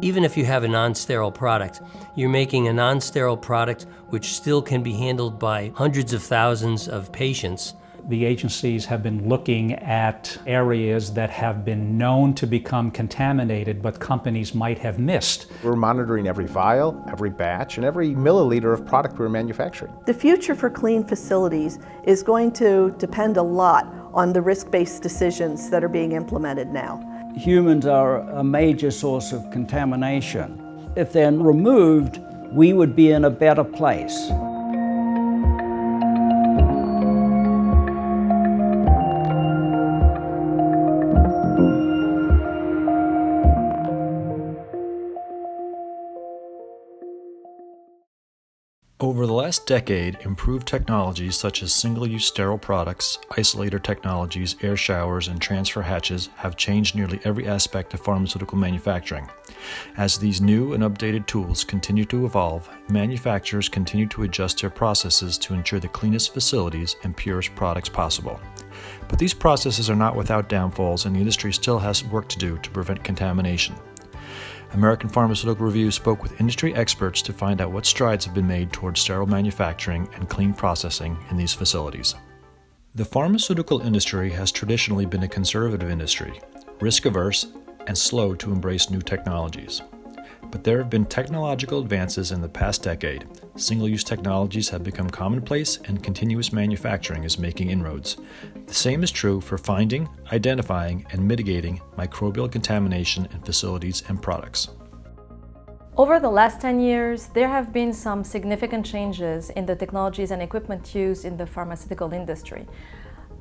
Even if you have a non-sterile product, you're making a non-sterile product which still can be handled by hundreds of thousands of patients. The agencies have been looking at areas that have been known to become contaminated, but companies might have missed. We're monitoring every vial, every batch, and every milliliter of product we're manufacturing. The future for clean facilities is going to depend a lot on the risk-based decisions that are being implemented now. Humans are a major source of contamination. If they're removed, we would be in a better place. Over the last decade, improved technologies such as single-use sterile products, isolator technologies, air showers, and transfer hatches have changed nearly every aspect of pharmaceutical manufacturing. As these new and updated tools continue to evolve, manufacturers continue to adjust their processes to ensure the cleanest facilities and purest products possible. But these processes are not without downfalls, and the industry still has work to do to prevent contamination. American Pharmaceutical Review spoke with industry experts to find out what strides have been made towards sterile manufacturing and clean processing in these facilities. The pharmaceutical industry has traditionally been a conservative industry, risk-averse, and slow to embrace new technologies. But there have been technological advances in the past decade. Single-use technologies have become commonplace, and continuous manufacturing is making inroads. The same is true for finding, identifying, and mitigating microbial contamination in facilities and products. Over the last 10 years, there have been some significant changes in the technologies and equipment used in the pharmaceutical industry.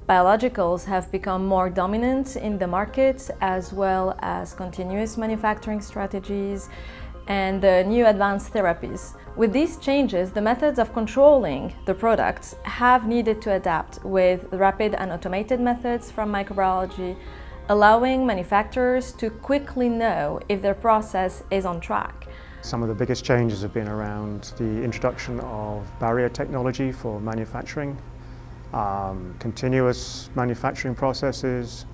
Biologicals have become more dominant in the market, as well as continuous manufacturing strategies and new advanced therapies. With these changes, the methods of controlling the products have needed to adapt with rapid and automated methods from microbiology, allowing manufacturers to quickly know if their process is on track. Some of the biggest changes have been around the introduction of barrier technology for manufacturing, continuous manufacturing processes,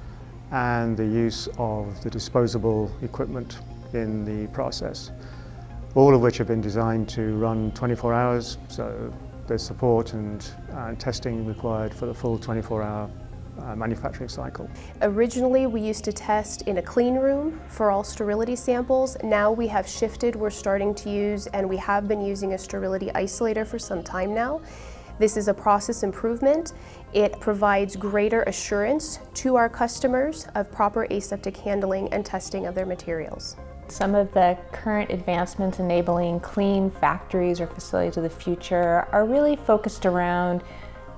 and the use of the disposable equipment in the process, all of which have been designed to run 24 hours, so there's support and testing required for the full 24-hour manufacturing cycle. Originally, we used to test in a clean room for all sterility samples. Now we have shifted, we're starting to use, and we have been using a sterility isolator for some time now. This is a process improvement. It provides greater assurance to our customers of proper aseptic handling and testing of their materials. Some of the current advancements enabling clean factories or facilities of the future are really focused around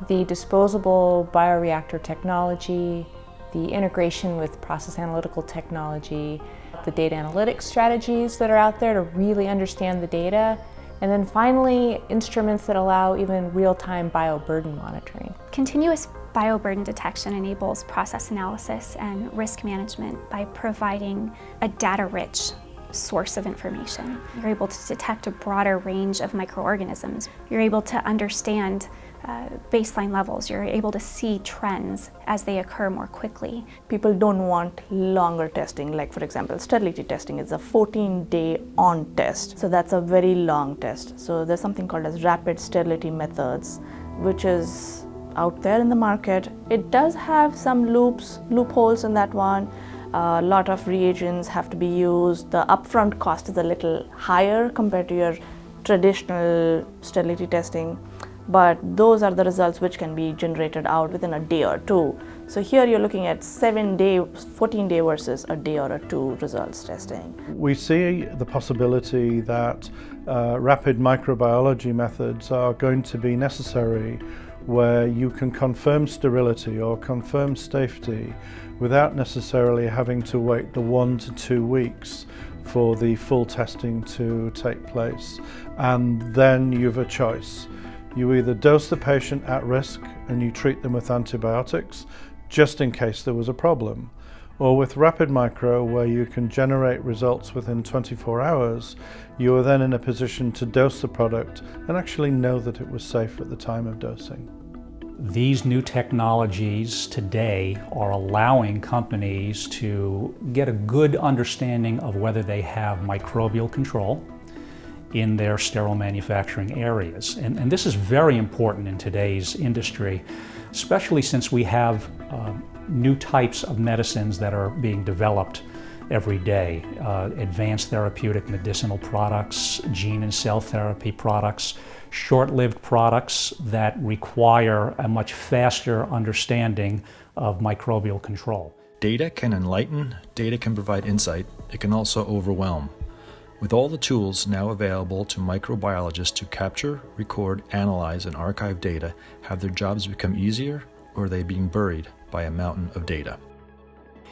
the disposable bioreactor technology, the integration with process analytical technology, the data analytics strategies that are out there to really understand the data, and then finally, instruments that allow even real-time bioburden monitoring. Continuous bioburden detection enables process analysis and risk management by providing a data-rich source of information. You're able to detect a broader range of microorganisms. You're able to understand baseline levels. You're able to see trends as they occur more quickly. People don't want longer testing, like for example, sterility testing is a 14-day on test. So that's a very long test. So there's something called as rapid sterility methods, which is out there in the market. It does have some loopholes in that one. A lot of reagents have to be used. The upfront cost is a little higher compared to your traditional sterility testing. But those are the results which can be generated out within a day or two. So here you're looking at 7-day, 14-day versus a day or a two results testing. We see the possibility that rapid microbiology methods are going to be necessary where you can confirm sterility or confirm safety without necessarily having to wait the 1 to 2 weeks for the full testing to take place. And then you have a choice. You either dose the patient at risk and you treat them with antibiotics just in case there was a problem, or with rapid micro, where you can generate results within 24 hours, you are then in a position to dose the product and actually know that it was safe at the time of dosing. These new technologies today are allowing companies to get a good understanding of whether they have microbial control in their sterile manufacturing areas. And this is very important in today's industry, especially since we have new types of medicines that are being developed every day. Advanced therapeutic medicinal products, gene and cell therapy products, short-lived products that require a much faster understanding of microbial control. Data can enlighten, data can provide insight, it can also overwhelm. With all the tools now available to microbiologists to capture, record, analyze, and archive data, have their jobs become easier, or are they being buried by a mountain of data?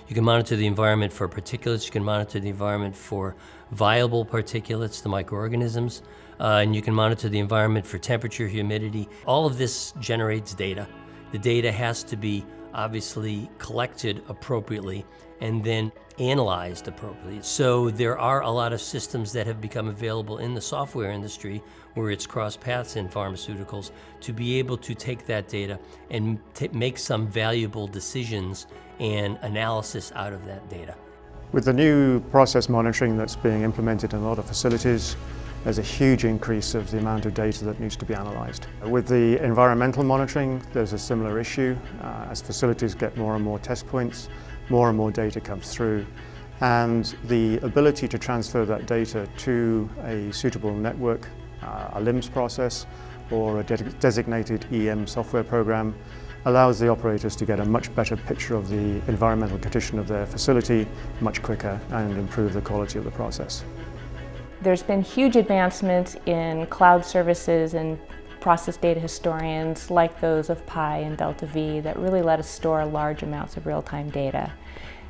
You can monitor the environment for particulates, you can monitor the environment for viable particulates, the microorganisms, and you can monitor the environment for temperature, humidity. All of this generates data. The data has to be obviously collected appropriately and then analyzed appropriately. So there are a lot of systems that have become available in the software industry where it's crossed paths in pharmaceuticals to be able to take that data and make some valuable decisions and analysis out of that data. With the new process monitoring that's being implemented in a lot of facilities, there's a huge increase of the amount of data that needs to be analysed. With the environmental monitoring, there's a similar issue. As facilities get more and more test points, more and more data comes through, and the ability to transfer that data to a suitable network, a LIMS process, or a designated EM software program allows the operators to get a much better picture of the environmental condition of their facility much quicker and improve the quality of the process. There's been huge advancements in cloud services and process data historians like those of Pi and Delta V that really let us store large amounts of real-time data.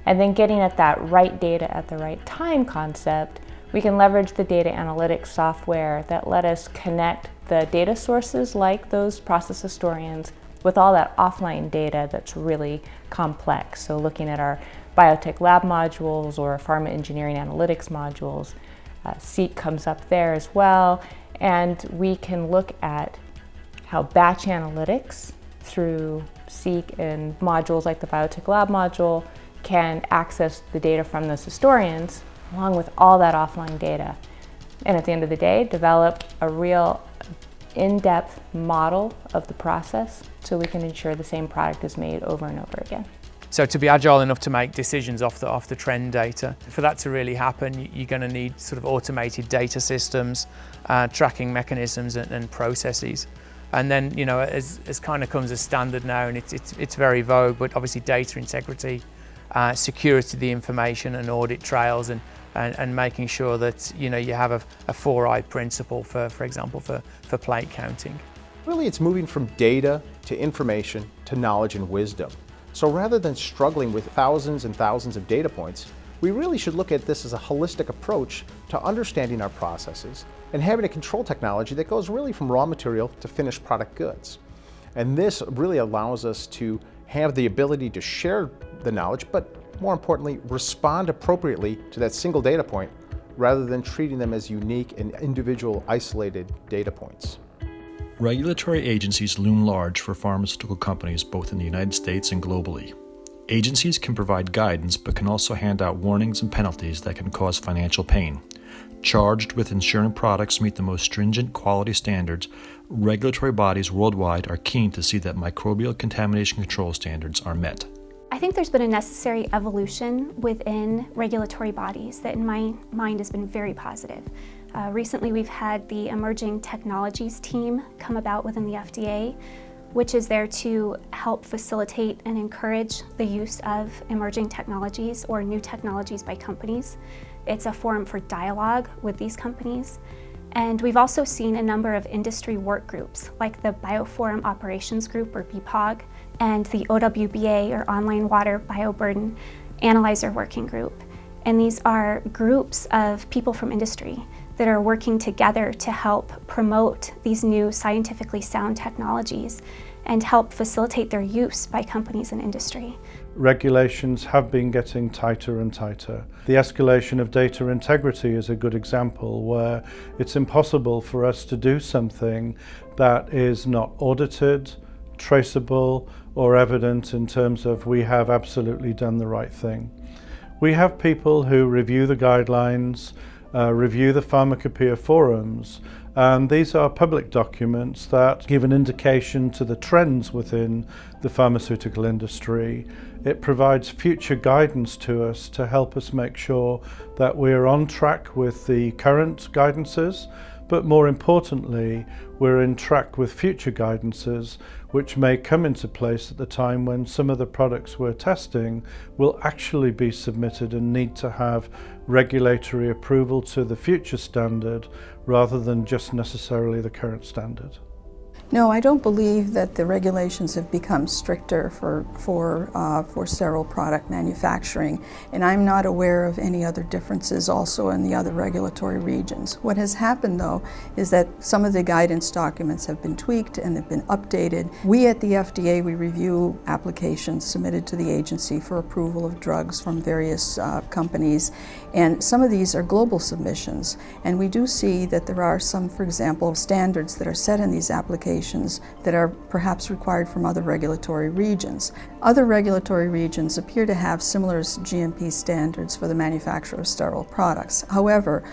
And then getting at that right data at the right time concept, we can leverage the data analytics software that let us connect the data sources like those process historians with all that offline data that's really complex. So looking at our biotech lab modules or pharma engineering analytics modules, Seek comes up there as well, and we can look at how batch analytics through Seek and modules like the biotech lab module can access the data from those historians along with all that offline data. And at the end of the day, develop a real in-depth model of the process so we can ensure the same product is made over and over again. So to be agile enough to make decisions off the trend data, for that to really happen, you're going to need sort of automated data systems, tracking mechanisms and processes. And then, you know, as kind of comes as standard now, and it's very vogue, but obviously data integrity, security of the information and audit trails, and making sure that, you know, you have a 4I principle, for example, for plate counting. Really, it's moving from data to information to knowledge and wisdom. So rather than struggling with thousands and thousands of data points, we really should look at this as a holistic approach to understanding our processes and having a control technology that goes really from raw material to finished product goods. And this really allows us to have the ability to share the knowledge, but more importantly, respond appropriately to that single data point rather than treating them as unique and individual isolated data points. Regulatory agencies loom large for pharmaceutical companies both in the United States and globally. Agencies can provide guidance but can also hand out warnings and penalties that can cause financial pain. Charged with ensuring products meet the most stringent quality standards, regulatory bodies worldwide are keen to see that microbial contamination control standards are met. I think there's been a necessary evolution within regulatory bodies that in my mind has been very positive. Recently we've had the Emerging Technologies team come about within the FDA, which is there to help facilitate and encourage the use of emerging technologies or new technologies by companies. It's a forum for dialogue with these companies. And we've also seen a number of industry work groups like the Bioforum Operations Group, or BPOG, and the OWBA, or Online Water Bioburden Analyzer Working Group. And these are groups of people from industry that are working together to help promote these new scientifically sound technologies and help facilitate their use by companies and industry. Regulations have been getting tighter and tighter. The escalation of data integrity is a good example where it's impossible for us to do something that is not audited, traceable or evident in terms of we have absolutely done the right thing. We have people who review the guidelines, review the pharmacopoeia forums, and these are public documents that give an indication to the trends within the pharmaceutical industry. It provides future guidance to us to help us make sure that we're on track with the current guidances, but more importantly, we're in track with future guidances which may come into place at the time when some of the products we're testing will actually be submitted and need to have regulatory approval to the future standard rather than just necessarily the current standard. No, I don't believe that the regulations have become stricter for sterile product manufacturing, and I'm not aware of any other differences also in the other regulatory regions. What has happened, though, is that some of the guidance documents have been tweaked and have been updated. We at the FDA, we review applications submitted to the agency for approval of drugs from various companies, and some of these are global submissions, and we do see that there are some, for example, standards that are set in these applications that are perhaps required from other regulatory regions. Other regulatory regions appear to have similar GMP standards for the manufacture of sterile products. However,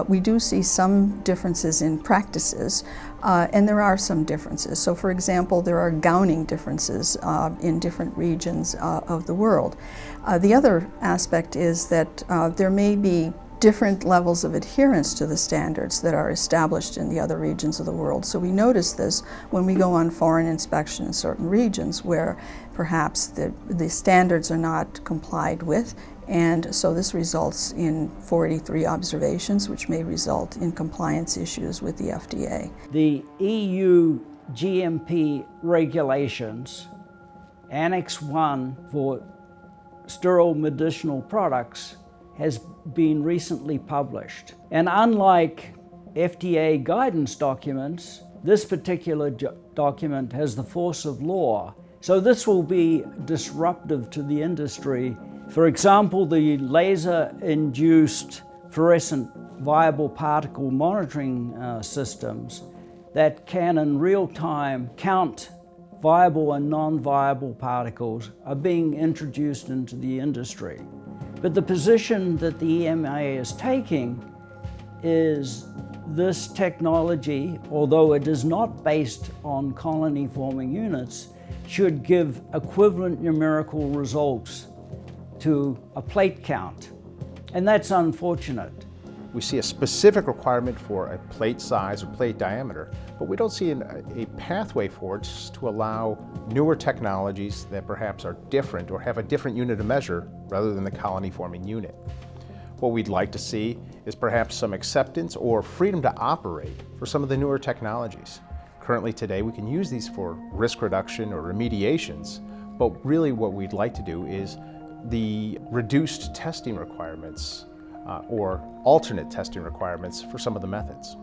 we do see some differences in practices, and there are some differences. So, for example, there are gowning differences in different regions of the world. The other aspect is that there may be different levels of adherence to the standards that are established in the other regions of the world. So we notice this when we go on foreign inspection in certain regions where perhaps the standards are not complied with, and so this results in 483 observations, which may result in compliance issues with the FDA. The EU GMP regulations, Annex 1 for sterile medicinal products, has been recently published. And unlike FDA guidance documents, this particular document has the force of law. So this will be disruptive to the industry. For example, the laser-induced fluorescent viable particle monitoring systems that can in real time count viable and non-viable particles are being introduced into the industry. But the position that the EMA is taking is this technology, although it is not based on colony-forming units, should give equivalent numerical results to a plate count. And that's unfortunate. We see a specific requirement for a plate size or plate diameter, but we don't see a pathway for it to allow newer technologies that perhaps are different or have a different unit of measure rather than the colony-forming unit. What we'd like to see is perhaps some acceptance or freedom to operate for some of the newer technologies. Currently today we can use these for risk reduction or remediations, but really what we'd like to do is the reduced testing requirements or alternate testing requirements for some of the methods.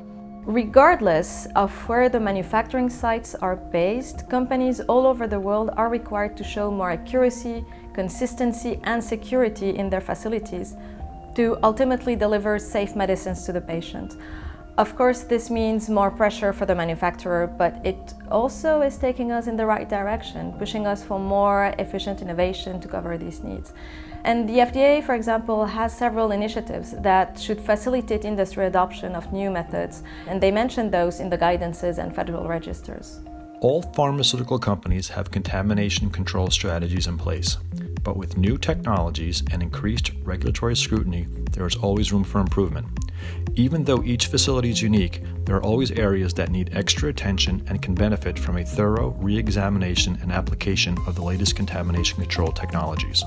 Regardless of where the manufacturing sites are based, companies all over the world are required to show more accuracy, consistency, and security in their facilities to ultimately deliver safe medicines to the patient. Of course, this means more pressure for the manufacturer, but it also is taking us in the right direction, pushing us for more efficient innovation to cover these needs. And the FDA, for example, has several initiatives that should facilitate industry adoption of new methods, and they mention those in the guidances and federal registers. All pharmaceutical companies have contamination control strategies in place, but with new technologies and increased regulatory scrutiny, there is always room for improvement. Even though each facility is unique, there are always areas that need extra attention and can benefit from a thorough re-examination and application of the latest contamination control technologies.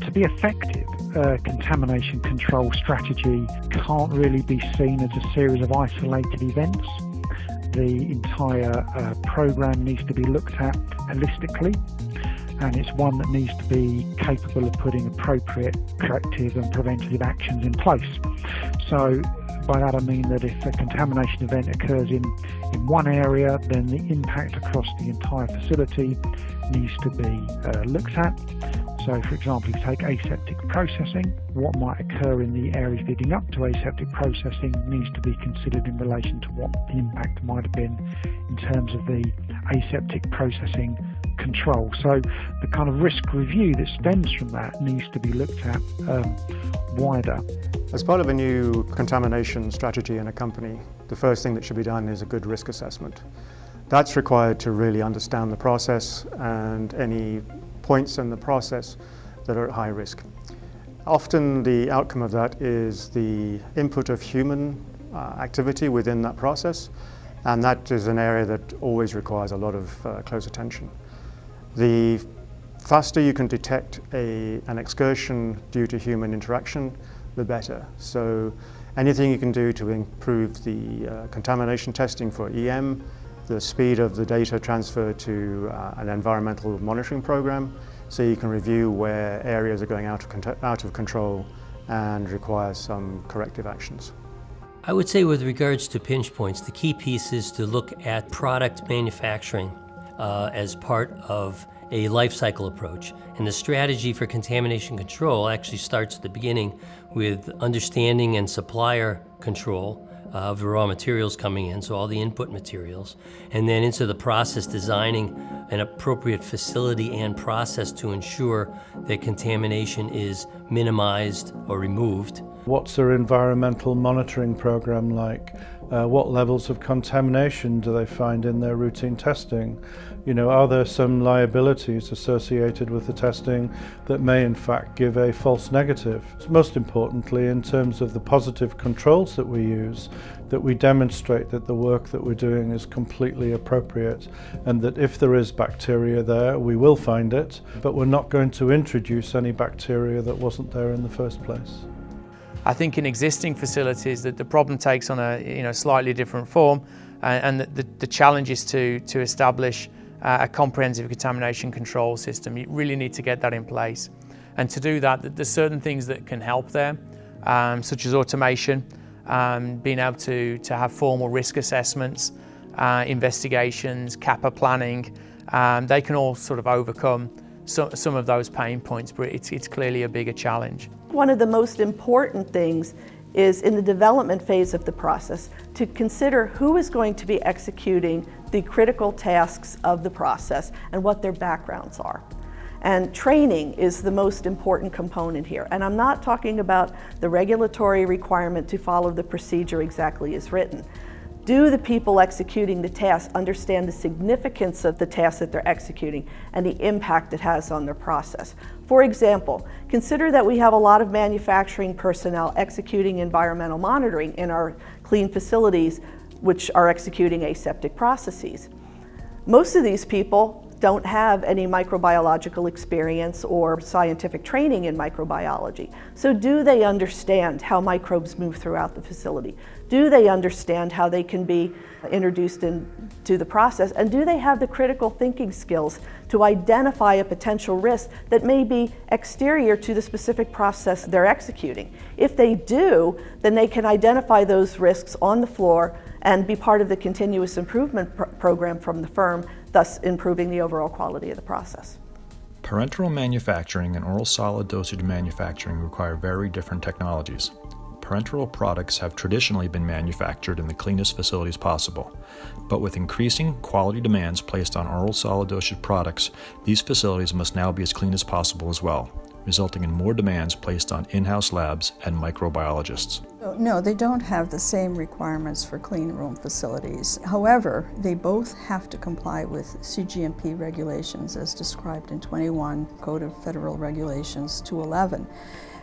To be effective, a contamination control strategy can't really be seen as a series of isolated events. The entire program needs to be looked at holistically, and it's one that needs to be capable of putting appropriate corrective and preventative actions in place. So by that I mean that if a contamination event occurs in one area, then the impact across the entire facility needs to be looked at. So for example, if you take aseptic processing, what might occur in the areas leading up to aseptic processing needs to be considered in relation to what the impact might have been in terms of the aseptic processing control. So the kind of risk review that stems from that needs to be looked at wider. As part of a new contamination strategy in a company, the first thing that should be done is a good risk assessment. That's required to really understand the process and any points in the process that are at high risk. Often the outcome of that is the input of human activity within that process, and that is an area that always requires a lot of close attention. The faster you can detect an excursion due to human interaction, the better. So anything you can do to improve the contamination testing for EM, the speed of the data transfer to an environmental monitoring program, so you can review where areas are going out of control and require some corrective actions. I would say with regards to pinch points, the key piece is to look at product manufacturing as part of a life cycle approach. And the strategy for contamination control actually starts at the beginning with understanding and supplier control of the raw materials coming in, so all the input materials, and then into the process designing an appropriate facility and process to ensure that contamination is minimized or removed. What's their environmental monitoring program like? What levels of contamination do they find in their routine testing? You know, are there some liabilities associated with the testing that may in fact give a false negative? Most importantly, in terms of the positive controls that we use, that we demonstrate that the work that we're doing is completely appropriate, and that if there is bacteria there, we will find it, but we're not going to introduce any bacteria that wasn't there in the first place. I think in existing facilities that the problem takes on a slightly different form, and the challenge is to establish a comprehensive contamination control system. You really need to get that in place. And to do that, there's certain things that can help there, such as automation, being able to have formal risk assessments, investigations, CAPA planning. They can all sort of overcome some of those pain points, but it's clearly a bigger challenge. One of the most important things is in the development phase of the process to consider who is going to be executing the critical tasks of the process and what their backgrounds are. And training is the most important component here. And I'm not talking about the regulatory requirement to follow the procedure exactly as written. Do the people executing the task understand the significance of the task that they're executing and the impact it has on their process? For example, consider that we have a lot of manufacturing personnel executing environmental monitoring in our clean facilities, which are executing aseptic processes. Most of these people don't have any microbiological experience or scientific training in microbiology. So do they understand how microbes move throughout the facility? Do they understand how they can be introduced into the process? And do they have the critical thinking skills to identify a potential risk that may be exterior to the specific process they're executing? If they do, then they can identify those risks on the floor and be part of the continuous improvement program from the firm, thus improving the overall quality of the process. Parenteral manufacturing and oral solid dosage manufacturing require very different technologies. Parenteral products have traditionally been manufactured in the cleanest facilities possible, but with increasing quality demands placed on oral solid dosage products, these facilities must now be as clean as possible as well, resulting in more demands placed on in-house labs and microbiologists. No, they don't have the same requirements for clean room facilities. However, they both have to comply with CGMP regulations as described in 21 Code of Federal Regulations 211.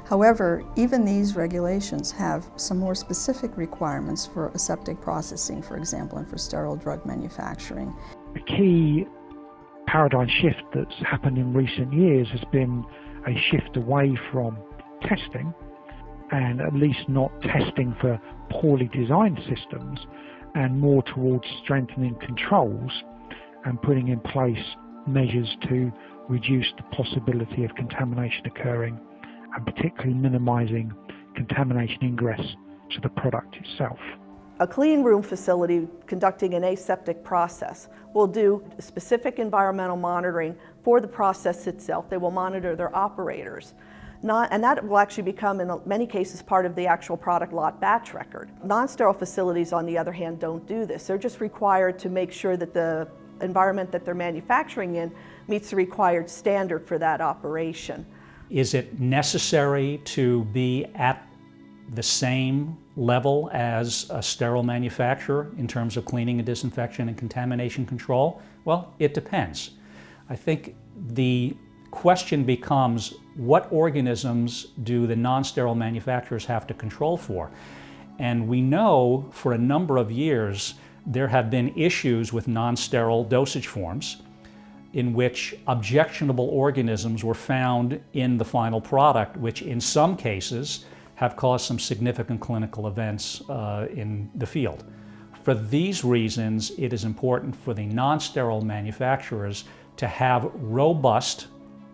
However, even these regulations have some more specific requirements for aseptic processing, for example, and for sterile drug manufacturing. A key paradigm shift that's happened in recent years has been a shift away from testing, and at least not testing for poorly designed systems, and more towards strengthening controls and putting in place measures to reduce the possibility of contamination occurring, and particularly minimizing contamination ingress to the product itself. A clean room facility conducting an aseptic process will do specific environmental monitoring for the process itself. They will monitor their operators. And that will actually become, in many cases, part of the actual product lot batch record. Non-sterile facilities, on the other hand, don't do this. They're just required to make sure that the environment that they're manufacturing in meets the required standard for that operation. Is it necessary to be at the same level as a sterile manufacturer in terms of cleaning and disinfection and contamination control? Well, it depends. I think the question becomes, what organisms do the non-sterile manufacturers have to control for? And we know for a number of years there have been issues with non-sterile dosage forms in which objectionable organisms were found in the final product, which in some cases have caused some significant clinical events in the field. For these reasons, it is important for the non-sterile manufacturers to have robust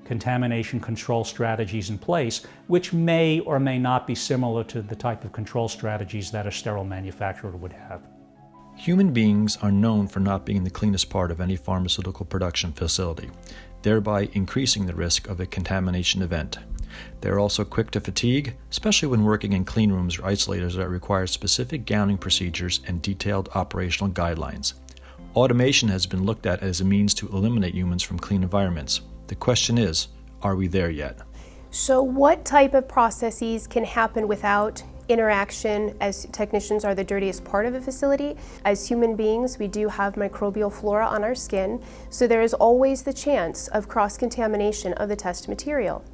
contamination control strategies in place, which may or may not be similar to the type of control strategies that a sterile manufacturer would have. Human beings are known for not being the cleanest part of any pharmaceutical production facility, thereby increasing the risk of a contamination event. They are also quick to fatigue, especially when working in clean rooms or isolators that require specific gowning procedures and detailed operational guidelines. Automation has been looked at as a means to eliminate humans from clean environments. The question is, are we there yet? So what type of processes can happen without interaction, as technicians are the dirtiest part of a facility? As human beings, we do have microbial flora on our skin, so there is always the chance of cross-contamination of the test material.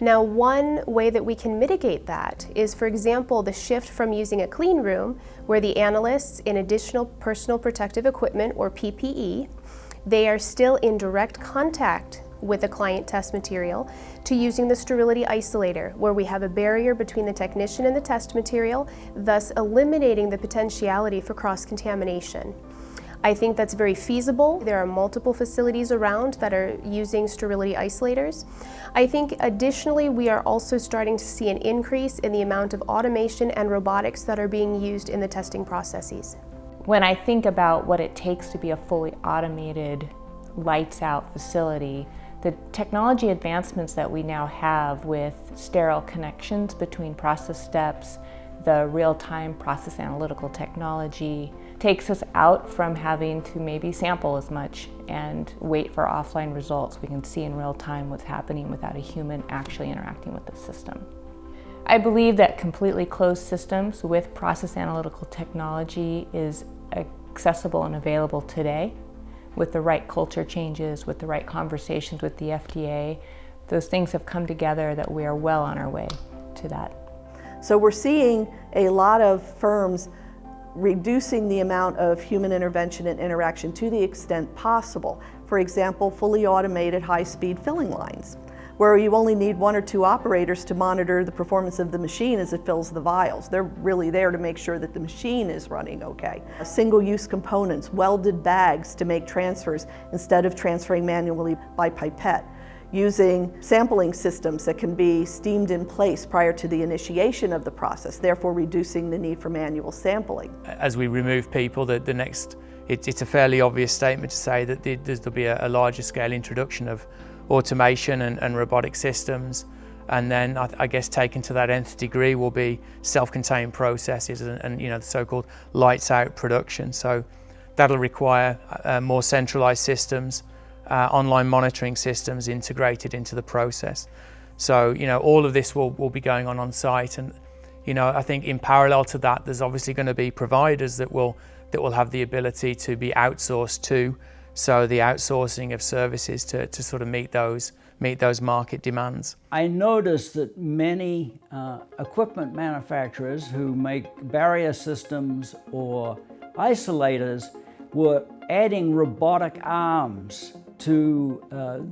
Now, one way that we can mitigate that is, for example, the shift from using a clean room where the analysts in additional personal protective equipment, or PPE, they are still in direct contact with the client test material, to using the sterility isolator, where we have a barrier between the technician and the test material, thus eliminating the potentiality for cross-contamination. I think that's very feasible. There are multiple facilities around that are using sterility isolators. I think additionally we are also starting to see an increase in the amount of automation and robotics that are being used in the testing processes. When I think about what it takes to be a fully automated, lights-out facility, the technology advancements that we now have with sterile connections between process steps, the real-time process analytical technology, takes us out from having to maybe sample as much and wait for offline results. We can see in real time what's happening without a human actually interacting with the system. I believe that completely closed systems with process analytical technology is accessible and available today. With the right culture changes, with the right conversations with the FDA, those things have come together that we are well on our way to that. So we're seeing a lot of firms reducing the amount of human intervention and interaction to the extent possible. For example, fully automated high-speed filling lines, where you only need 1 or 2 operators to monitor the performance of the machine as it fills the vials. They're really there to make sure that the machine is running okay. Single-use components, welded bags to make transfers instead of transferring manually by pipette. Using sampling systems that can be steamed in place prior to the initiation of the process, therefore reducing the need for manual sampling. As we remove people, it's a fairly obvious statement to say that there'll be a larger scale introduction of automation and robotic systems, and then I guess taken to that nth degree will be self-contained processes and the so-called lights out production. So that'll require more centralized systems, online monitoring systems integrated into the process. So all of this will be going on site, and I think in parallel to that there's obviously going to be providers that will have the ability to be outsourced to. So the outsourcing of services to sort of meet those market demands. I noticed that many equipment manufacturers who make barrier systems or isolators were adding robotic arms to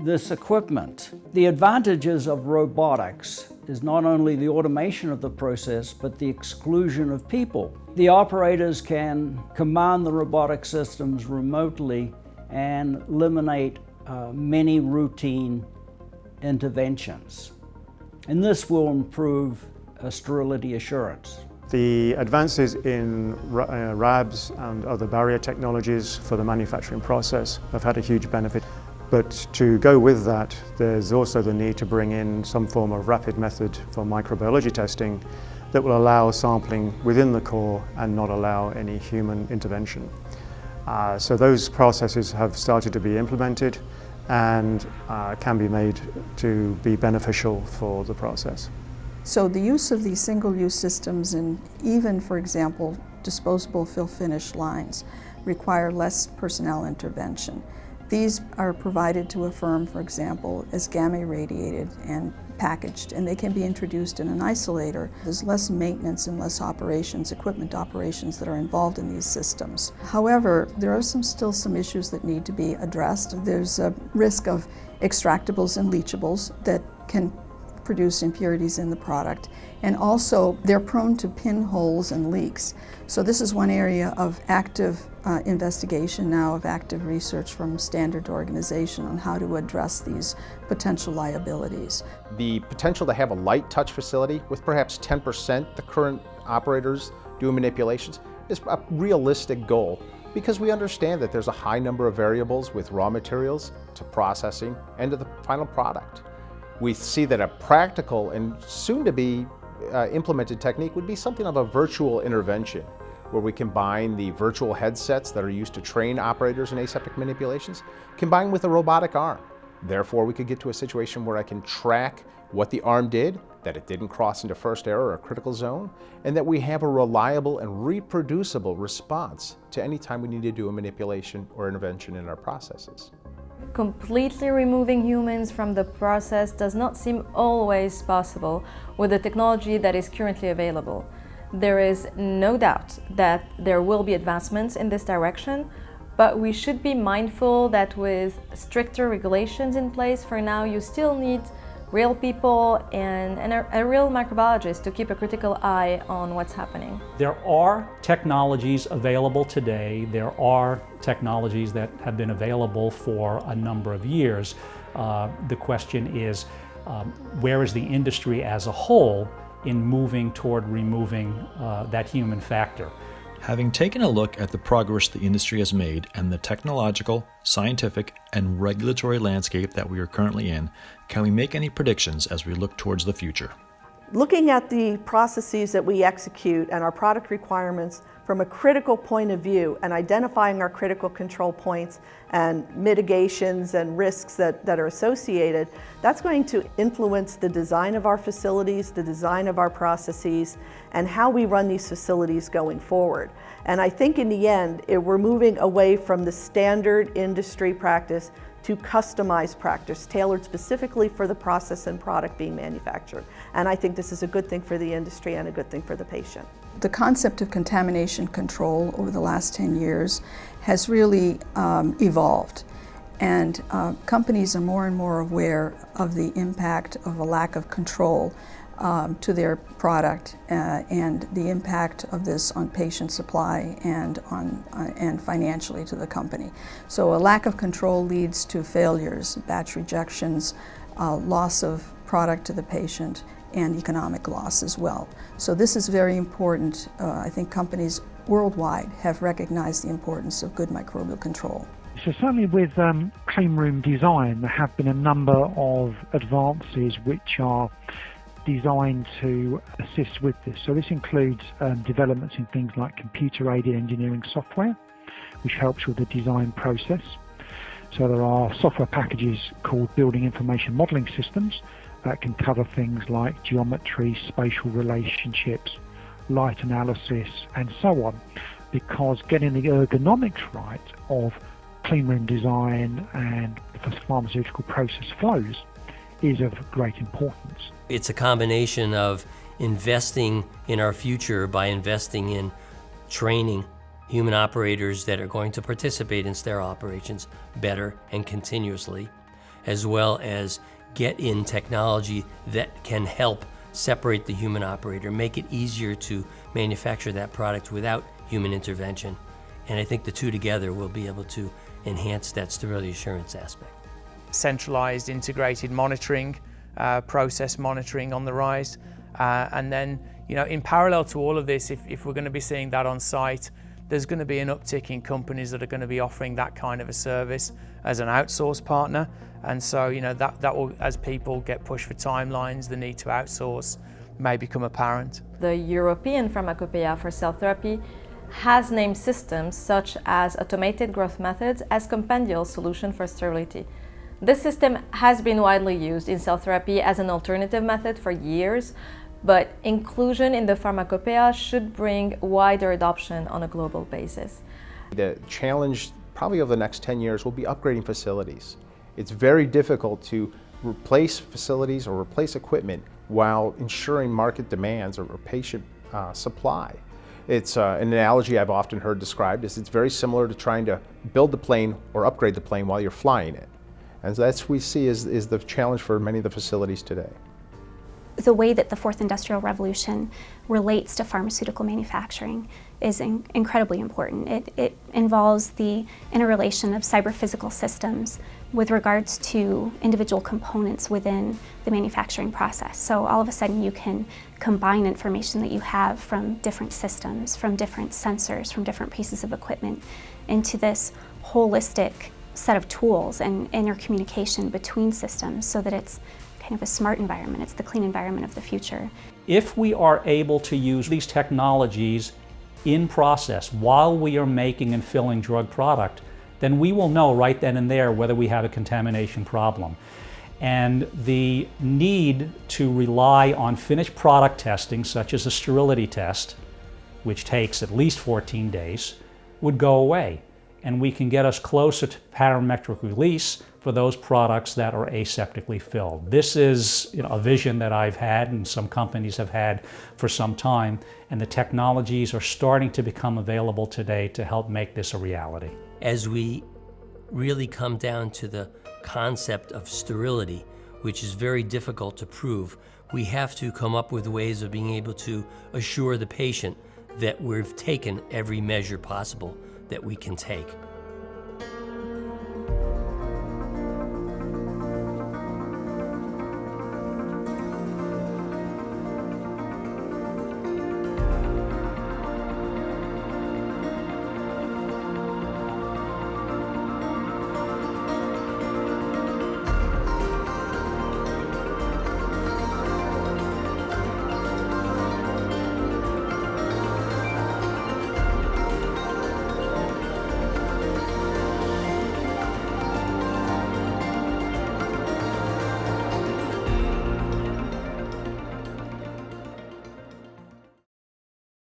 this equipment. The advantages of robotics is not only the automation of the process, but the exclusion of people. The operators can command the robotic systems remotely and eliminate many routine interventions. And this will improve sterility assurance. The advances in RABs and other barrier technologies for the manufacturing process have had a huge benefit. But to go with that, there's also the need to bring in some form of rapid method for microbiology testing that will allow sampling within the core and not allow any human intervention. So those processes have started to be implemented and can be made to be beneficial for the process. So the use of these single-use systems and even, for example, disposable fill-finish lines require less personnel intervention. These are provided to a firm, for example, as gamma-irradiated and packaged, and they can be introduced in an isolator. There's less maintenance and less operations, equipment operations that are involved in these systems. However, there are still some issues that need to be addressed. There's a risk of extractables and leachables that can produce impurities in the product, and also they're prone to pinholes and leaks. So this is one area of active investigation now, of active research from standard organization on how to address these potential liabilities. The potential to have a light touch facility with perhaps 10% the current operators doing manipulations is a realistic goal, because we understand that there's a high number of variables with raw materials to processing and to the final product. We see that a practical and soon-to-be implemented technique would be something of a virtual intervention, where we combine the virtual headsets that are used to train operators in aseptic manipulations, combined with a robotic arm. Therefore, we could get to a situation where I can track what the arm did, that it didn't cross into first error or critical zone, and that we have a reliable and reproducible response to any time we need to do a manipulation or intervention in our processes. Completely removing humans from the process does not seem always possible with the technology that is currently available. There is no doubt that there will be advancements in this direction, but we should be mindful that with stricter regulations in place for now, you still need real people and a real microbiologist to keep a critical eye on what's happening. There are technologies available today. There are technologies that have been available for a number of years. The question is, where is the industry as a whole in moving toward removing that human factor? Having taken a look at the progress the industry has made and the technological, scientific, and regulatory landscape that we are currently in, can we make any predictions as we look towards the future? Looking at the processes that we execute and our product requirements from a critical point of view and identifying our critical control points and mitigations and risks that are associated, that's going to influence the design of our facilities, the design of our processes, and how we run these facilities going forward. And I think in the end, we're moving away from the standard industry practice to customized practice, tailored specifically for the process and product being manufactured. And I think this is a good thing for the industry and a good thing for the patient. The concept of contamination control over the last 10 years has really evolved. And companies are more and more aware of the impact of a lack of control to their product and the impact of this on patient supply and financially to the company. So a lack of control leads to failures, batch rejections, loss of product to the patient, and economic loss as well. So this is very important. I think companies worldwide have recognized the importance of good microbial control. So certainly with clean room design, there have been a number of advances which are designed to assist with this. So this includes developments in things like computer-aided engineering software, which helps with the design process. So there are software packages called building information modeling systems that can cover things like geometry, spatial relationships, light analysis, and so on, because getting the ergonomics right of clean room design and pharmaceutical process flows is of great importance. It's a combination of investing in our future by investing in training human operators that are going to participate in sterile operations better and continuously, as well as get in technology that can help separate the human operator, make it easier to manufacture that product without human intervention. And I think the two together will be able to enhance that sterility assurance aspect. Centralized integrated monitoring, process monitoring on the rise. And then, in parallel to all of this, if we're going to be seeing that on site, there's going to be an uptick in companies that are going to be offering that kind of a service as an outsource partner. And so, that will, as people get pushed for timelines, the need to outsource may become apparent. The European Pharmacopoeia for cell therapy has named systems such as automated growth methods as compendial solution for sterility. This system has been widely used in cell therapy as an alternative method for years, but inclusion in the pharmacopoeia should bring wider adoption on a global basis. The challenge probably over the next 10 years will be upgrading facilities. It's very difficult to replace facilities or replace equipment while ensuring market demands or patient supply. It's an analogy I've often heard described as it's very similar to trying to build the plane or upgrade the plane while you're flying it. And that's what we see is the challenge for many of the facilities today. The way that the fourth industrial revolution relates to pharmaceutical manufacturing is incredibly important. It involves the interrelation of cyber-physical systems with regards to individual components within the manufacturing process. So all of a sudden you can combine information that you have from different systems, from different sensors, from different pieces of equipment into this holistic set of tools and intercommunication between systems so that it's kind of a smart environment. It's the clean environment of the future. If we are able to use these technologies in process while we are making and filling drug product, then we will know right then and there whether we have a contamination problem. And the need to rely on finished product testing, such as a sterility test, which takes at least 14 days, would go away. And we can get us closer to parametric release for those products that are aseptically filled. This is a vision that I've had and some companies have had for some time, and the technologies are starting to become available today to help make this a reality. As we really come down to the concept of sterility, which is very difficult to prove, we have to come up with ways of being able to assure the patient that we've taken every measure possible that we can take.